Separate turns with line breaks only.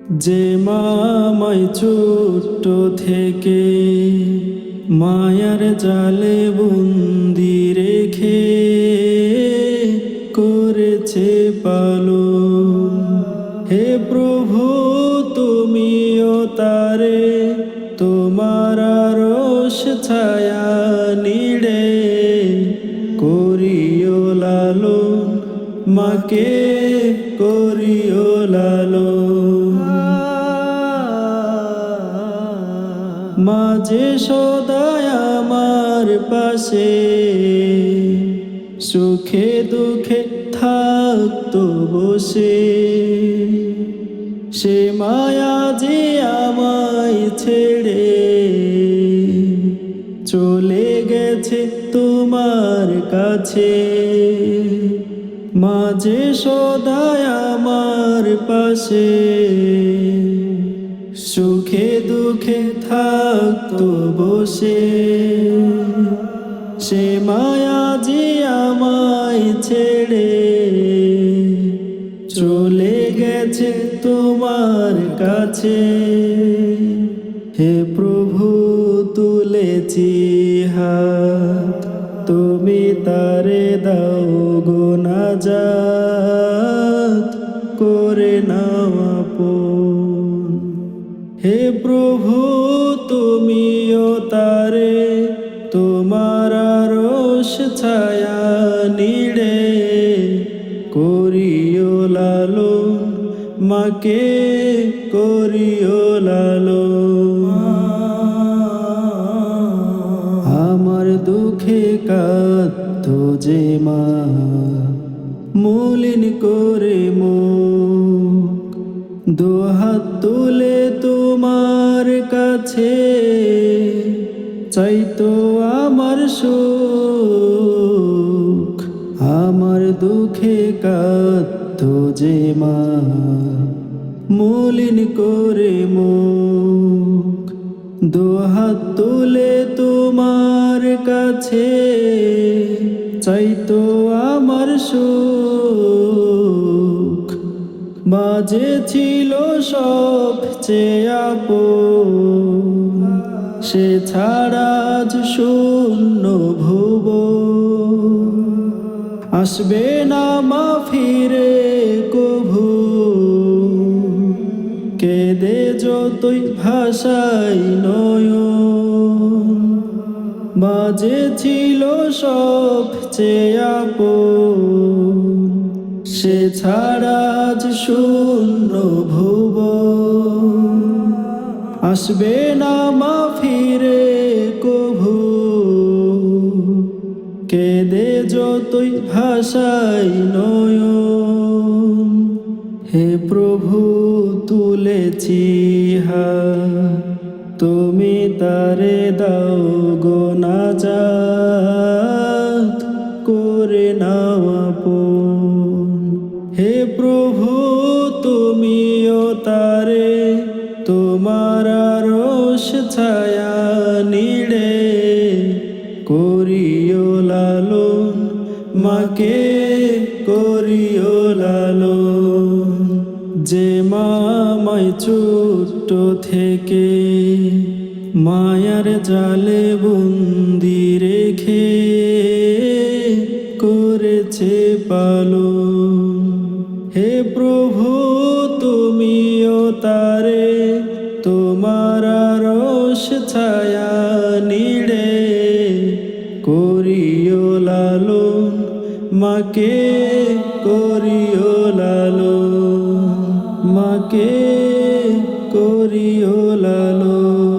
যে মা আমায় ছোট্ট থেকে মায়ার জালে বন্দি রেখে করেছে পালন। হে প্রভু তুমিও তারে তোমার আরশ ছায়া নিড়ে করিও লালন, মাকে করিও লালন। মাঝে সদায় আমার পাশে সুখে দুঃখে থাকতো বসে, সে মায়া যে আমায় ছেড়ে চলে গেছে তোমার কাছে। মাঝে সদায় আমার পাশে সুখে দুঃখে থাকতো বসে, সে মায়া যে আমায় ছেড়ে চলে গেছে তোমার কাছে। হে প্রভু তুলেছি হাত, তুমি তারে দাও গো নাজাত করে নাও আপন। হে প্রভু তুমিও তারে তোমার আরশ ছায়া নিড়ে করিও লালন, মাকে করিও লালন। আমার দুঃখে কাঁদতো যে মা মলিন করে মুখ, দুহাত তুলে তোমার কাছে চাইতো আমার সুখ। আমার দুঃখে কাঁদতো যে মা মলিন করে মুখ, দুহাত তুলে তোমার কাছে চাইতো আমার সুখ। মাঝে ছিল সবচেয়ে আপন, সে ছাড়া আজ শূন্য ভুবন। আসবে না মা ফিরে কভু, কেঁদে যতই ভাষাই নয়ন। মাঝে ছিল সবচেয়ে আপন, সে ছাড়া আজ শূন্য ভুবন। আসবে না মা ফিরে কভু, কেঁদে যতই ভাষাই নয়ন। হে প্রভু তুলেছি হাত, তুমি তারে দাও গো নাজাত করে নাও আপন। হে প্রভু তুমিও তারে তোমার আরশ ছায়া নিড়ে করিও লালন, মাকে করিও লালন। যে মা আমায় ছোট্ট থেকে মায়ার জালে বন্দি রেখে করেছে পালন। হে প্রভু তুমিও তারে তোমার আরশ ছায়া নিড়ে করিও লালন, মাকে করিও লালন, মাকে করিও লালন।